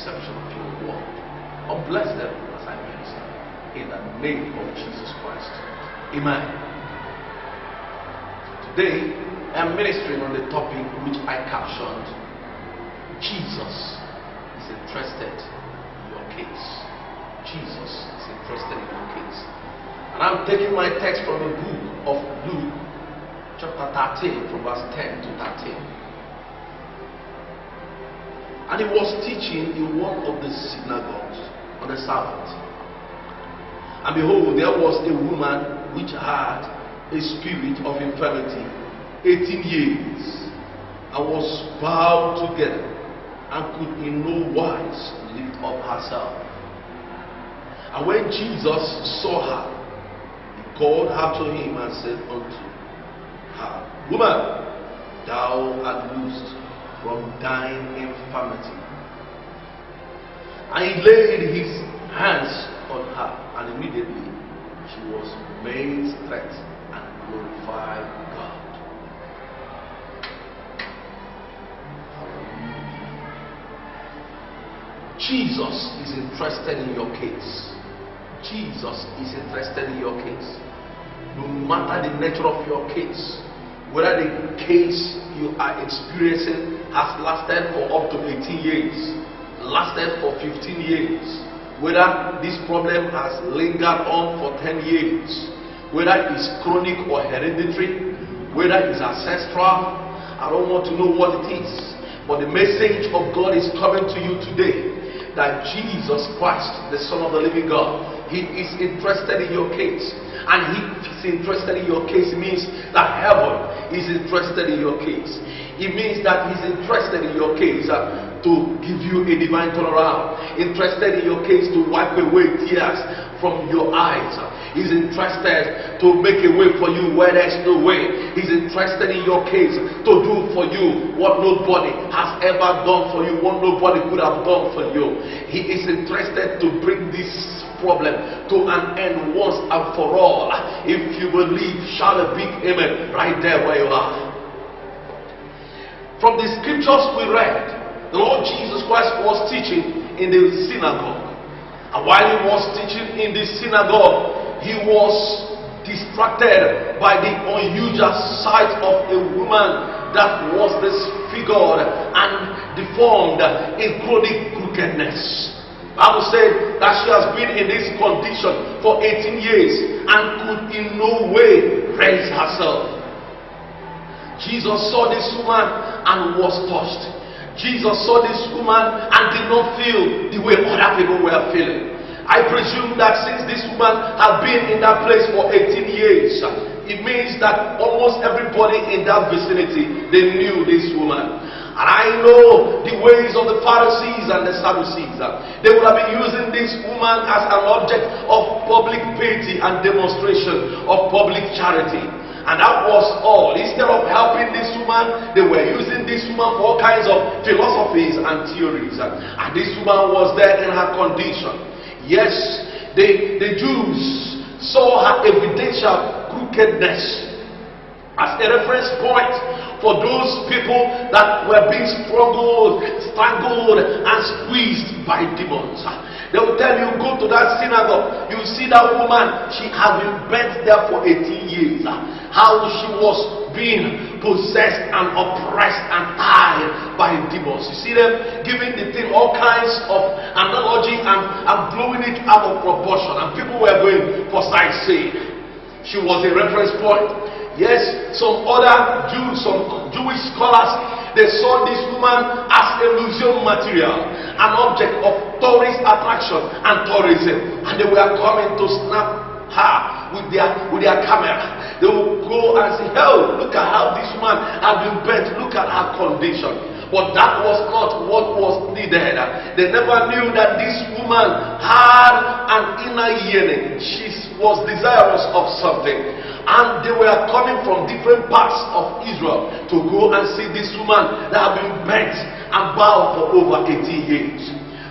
reception of your word. Oh, bless them as I minister. In the name of Jesus Christ. Amen. Today, I am ministering on the topic which I captioned, Jesus is interested in your case. Jesus is interested in your case. And I'm taking my text from the book of Luke, chapter 13, from verse 10 to 13. And he was teaching in one of the synagogues on the Sabbath. And behold, there was a woman which had a spirit of infirmity 18 years, and was bowed together, and could in no wise lift up herself. And when Jesus saw her, he called her to him and said unto her, Woman, thou art loosed from thine infirmity. And he laid his hands on her, and immediately she was made straight and glorified God. Jesus is interested in your case. Jesus is interested in your case. No matter the nature of your case, whether the case you are experiencing has lasted for up to 18 years, lasted for 15 years, whether this problem has lingered on for 10 years, whether it's chronic or hereditary, whether it's ancestral, I don't want to know what it is. But the message of God is coming to you today, that Jesus Christ, the Son of the living God, He is interested in your case. And He is interested in your case means that heaven is interested in your case. It means that He's interested in your case to give you a divine turnaround. Interested in your case to wipe away tears from your eyes. He's interested to make a way for you where there's no way. He's interested in your case to do for you what nobody has ever done for you, what nobody could have done for you. He is interested to bring this problem to an end once and for all. If you believe, shout a big amen right there where you are. From the scriptures we read, the Lord Jesus Christ was teaching in the synagogue. And while He was teaching in the synagogue, He was distracted by the unusual sight of a woman that was disfigured and deformed in chronic crookedness. The Bible said that she has been in this condition for 18 years and could in no way raise herself. Jesus saw this woman and was touched. Jesus saw this woman and did not feel the way other people were feeling. I presume that since this woman had been in that place for 18 years, it means that almost everybody in that vicinity, they knew this woman. And I know the ways of the Pharisees and the Sadducees. They would have been using this woman as an object of public piety and demonstration of public charity. And that was all. Instead of helping this woman, they were using this woman for all kinds of philosophies and theories. And this woman was there in her condition. Yes, the Jews saw her evidential crookedness as a reference point for those people that were being strangled and squeezed by demons. They will tell you, go to that synagogue, you see that woman, she has been bent there for 18 years. How she was being possessed and oppressed and tied by demons. You see them giving the thing all kinds of analogy and blowing it out of proportion. And people were going for sightseeing. She was a reference point. Yes, some other Jews, some Jewish scholars, they saw this woman as a museum material, an object of tourist attraction and tourism. And they were coming to snap her with their camera. They will go and say, oh, look at how this woman has been bent, look at her condition. But that was not what was needed. They never knew that this woman had an inner yearning. She was desirous of something. And they were coming from different parts of Israel to go and see this woman that had been bent and bowed for over 80 years.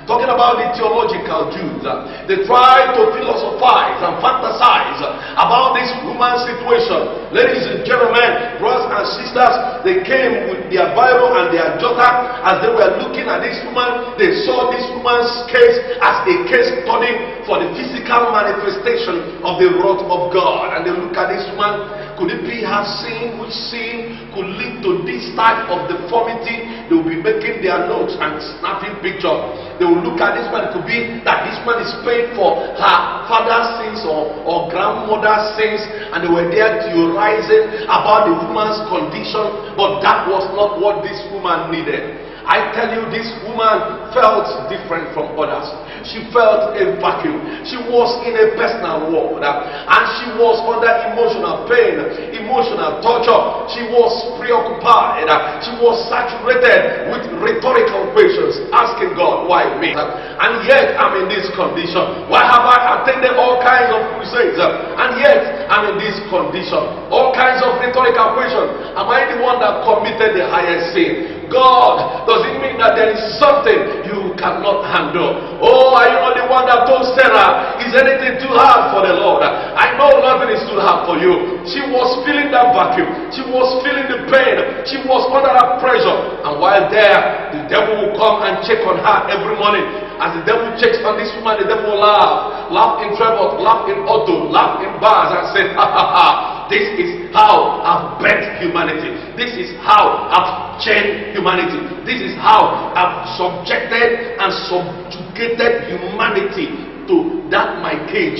Talking about the theological Jews, they try to philosophize and fantasize about this woman's situation. Ladies and gentlemen, brothers and sisters, they came with their Bible and their jotter. As they were looking at this woman, they saw this woman's case as a case study for the physical manifestation of the wrath of God. And they look at this woman. Could it be her sin? Which sin could lead to this type of deformity? They will be making their notes and snapping pictures. They will look at this one. It could be that this one is paying for her father's sins or grandmother's sins, and they were there theorizing about the woman's condition. But that was not what this woman needed. I tell you, this woman felt different from others. She felt a vacuum. She was in a personal world, and she was under emotional pain, emotional torture. She was preoccupied. She was saturated with rhetorical questions, asking God, why me? And yet I'm in this condition. Why have I attended all kinds of crusades? And yet I'm in this condition. All kinds of rhetorical questions. Am I the one that committed the highest sin? God, does it mean that there is something you cannot handle? Oh, are you not the one that told Sarah, is anything too hard for the Lord? I know nothing is too hard for you. She was feeling that vacuum. She was feeling the pain. She was under that pressure. And while there, the devil will come and check on her every morning. As the devil checks on this woman, the devil will laugh in Trevor, laugh in Otto, laugh in Bars, and say, ha ha ha. This is how I've bent humanity. This is how I've changed humanity. This is how I've subjected and subjugated humanity to that my cage.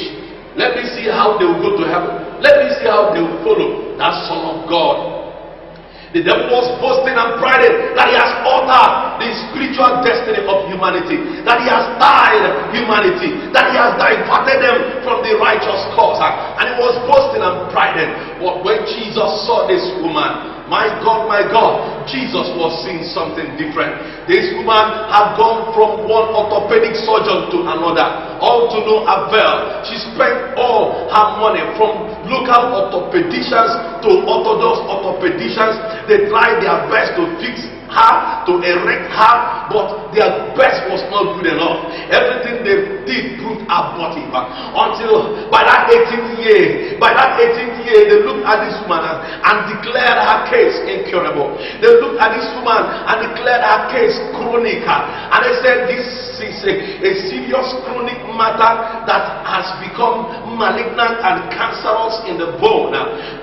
Let me see how they will go to heaven. Let me see how they will follow that Son of God. The devil was boasting and priding that he has altered the spiritual destiny of humanity, that he has tied humanity, that he has diverted them from the righteous cause. And he was boasting and priding. But when Jesus saw this woman, my God, Jesus was seeing something different. This woman had gone from one orthopedic surgeon to another, all to no avail. She spent all her money from local orthopedicians to orthodox orthopedicians. They tried their best to fix her, to erect her, but their best was not good enough. Everything they did proved abortive until by that 18th year, they looked at this woman and declared her case incurable. They looked at this woman and declared her case chronic, and they said this is a serious chronic matter that has become malignant and cancerous in the bone.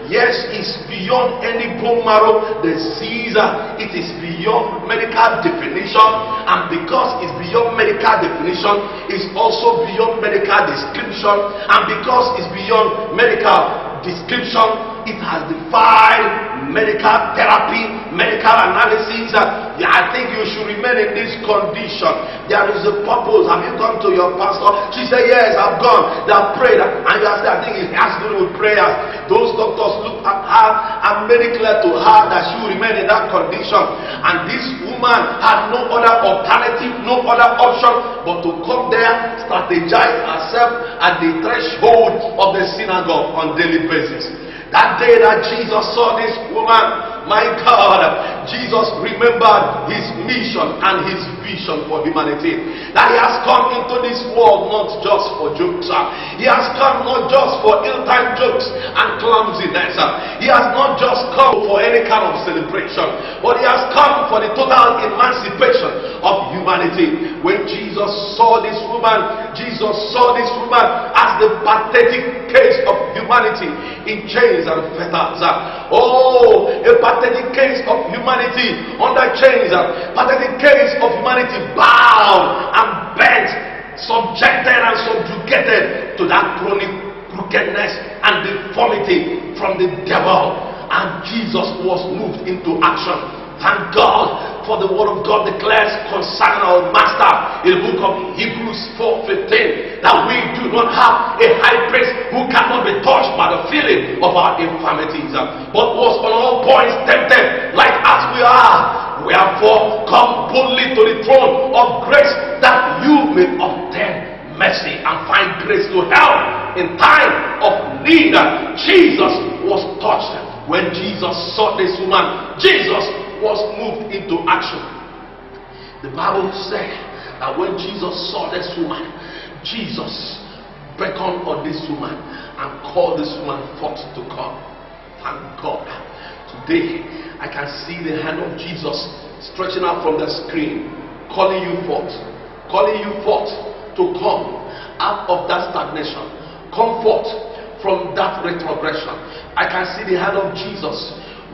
Yes, it's beyond any bone marrow disease. It is beyond medical definition, and because it's beyond medical definition, it's also beyond medical description, and because it's beyond medical description, it has defied medical therapy, medical analysis. I think you should remain in this condition. There is a purpose. Have you gone to your pastor? She said, yes, I've gone. They have prayed. And you said, I think it has to do with prayers. Those doctors looked at her and made it clear to her that she will remain in that condition. And this woman had no other alternative, no other option but to come there, strategize herself at the threshold of the synagogue on daily basis. That day that Jesus saw this woman, my God, Jesus remembered his mission and his vision for humanity. That he has come into this world not just for jokes. He has come not just for ill-timed jokes and clumsiness. He has not just come for any kind of celebration, but he has come for the total emancipation of humanity. When Jesus saw this woman, Jesus saw this woman as the pathetic case of humanity in chains and fetters. Oh, a pathetic case of humanity under chains, pathetic case of humanity bound and bent, subjected and subjugated to that chronic crookedness and deformity from the devil. And Jesus was moved into action. Thank God for the word of God declares concerning our master in the book of Hebrews 4:15 that we do not have a high priest who cannot be touched by the feeling of our infirmities, but was on all points tempted like as we are. Wherefore come boldly to the throne of grace that you may obtain mercy and find grace to help in time of need. Jesus was touched. When Jesus saw this woman, Jesus was moved into action. The Bible said And when Jesus saw this woman, Jesus beckoned on this woman and called this woman forth to come. Thank God. Today, I can see the hand of Jesus stretching out from the screen, calling you forth to come out of that stagnation. Come forth from that retrogression. I can see the hand of Jesus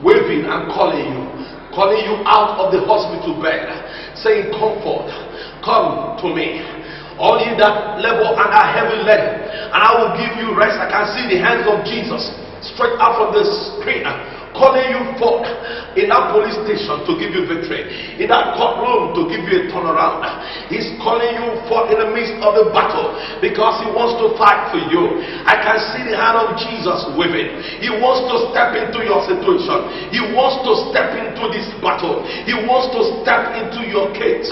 waving and calling you out of the hospital bed, saying, come forth, come to me. All you that labor and are heavy laden, and I will give you rest. I can see the hands of Jesus stretched out from the screen, calling you forth in that police station to give you victory, in that courtroom to give you a turnaround. He's calling you forth in the midst of the battle because he wants to fight for you. I can see the hand of Jesus waving. He wants to step into your situation. He wants to step into this battle. He wants to step into your case.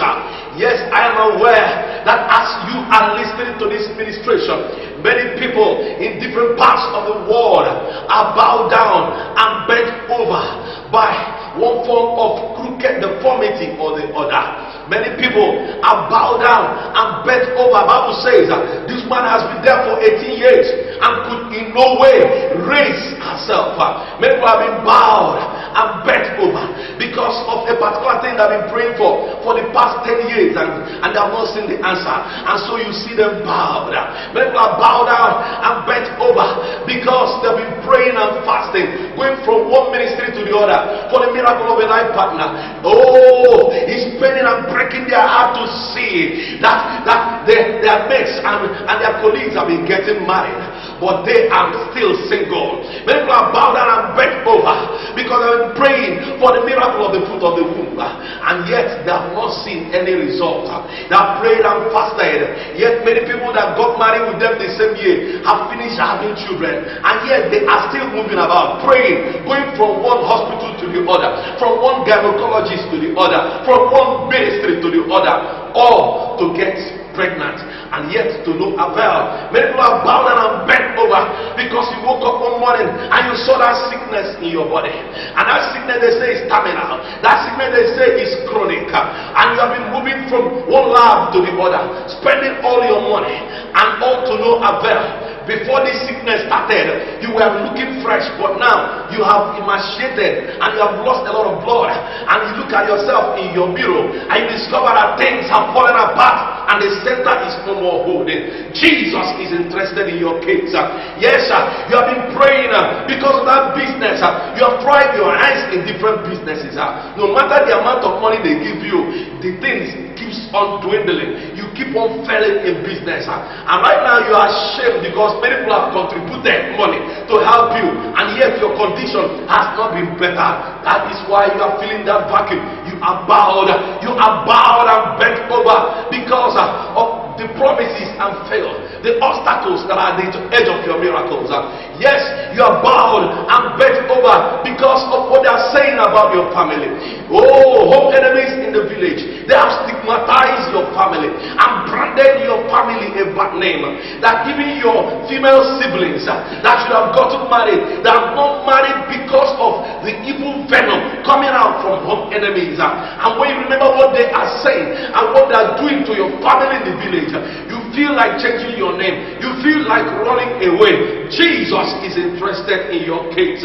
Yes, I am aware that as you are listening to this ministration, many people in different parts of the world are bowed down and bent over by one form of crooked deformity or the other. Many people are bowed down and bent over. The Bible says this man has been there for 18 years and could in no way raise herself. Many people have been bowed and bent over because of a particular thing they've been praying for the past 10 years and they have not seen the answer. And so you see them bowed. Many people are bowed down and bent over because they've been praying and fasting, going from one ministry to the other for the miracle of a life partner. Oh, it's paining and breaking their heart to see that their mates and their colleagues have been getting married, but they are still single. Many people are bowed down and bent over because they've been praying for the miracle of the fruit of the womb, and yet they have not seen any result. They have prayed and fasted, yet many people that got married with them the same year have finished having children, and yet they are still moving about, praying, going from one hospital to the other, from one gynecologist to the other, from one ministry to the other, all to get pregnant, and yet to no avail. Many people are bowed down and bent over because you woke up one morning and you saw that sickness in your body, and that sickness they say is terminal, that sickness they say is chronic, and you have been moving from one lab to the other, spending all your money and all to no avail. Before this sickness started, you were looking fresh, but now you have emaciated and you have lost a lot of blood, and you look at yourself in your mirror and you discover that things have fallen apart and the center is no more holding. Jesus is interested in your case. Yes, you have been praying because of that business. You have tried your hands in different businesses. No matter the amount of money they give you, the things keeps on dwindling. You keep on failing in business, and right now you are ashamed because many people have contributed money to help you, and yet your condition has not been better. That is why you are feeling that vacuum. You are bowed and bent over because of the promises and fail, the obstacles that are at the edge of your miracles. Yes, you are bowed and bent over because of what they are saying about your family. Oh, home enemies in the village, they have stigmatized your family and branded your family a bad name. That even your female siblings that should have gotten married, they have not married because of the evil venom coming out from home enemies. And when you remember what they are saying and what they are doing to your family in the village, you feel like changing your name. You feel like running away. Jesus is interested in your case.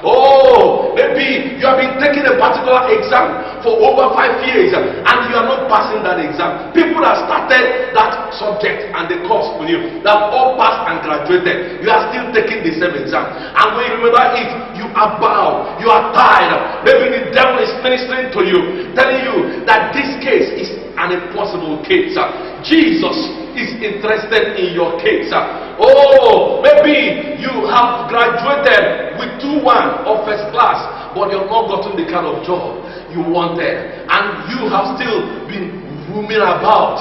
Oh, maybe you have been taking a particular exam for over 5 years and you are not passing that exam. People that started that subject and the course with you, that have all passed and graduated, you are still taking the same exam. And when you remember it, you are bound, you are tired. Maybe the devil is ministering to you, telling you that this case is an impossible case. Jesus is interested in your case. Oh, maybe you have graduated with 2-1 or first class, but you have not gotten the kind of job you wanted, and you have still been roaming about,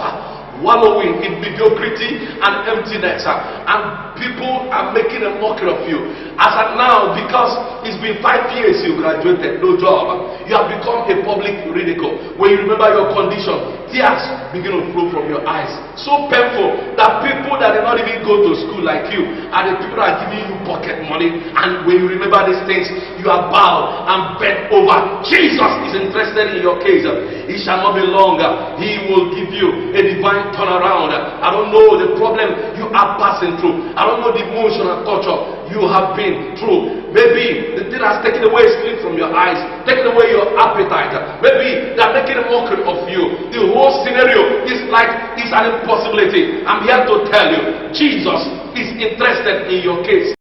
wallowing in mediocrity and emptiness, and people are making a mockery of you. As of now, because it's been 5 years you graduated, no job, You have become a public ridicule. When you remember your condition, tears begin to flow from your eyes. So painful that people that did not even go to school like you are the people that are giving you pocket money. And when you remember these things, you are bowed and bent over. Jesus is interested in your case. It shall not be long. He will give you a divine turnaround. I don't know the problem you are passing through. I don't know the emotional torture you have been through. Maybe the thing has taken away sleep from your eyes, taken away your appetite. Maybe they are making a mockery of you. The whole scenario is like it's an impossibility. I'm here to tell you, Jesus is interested in your case.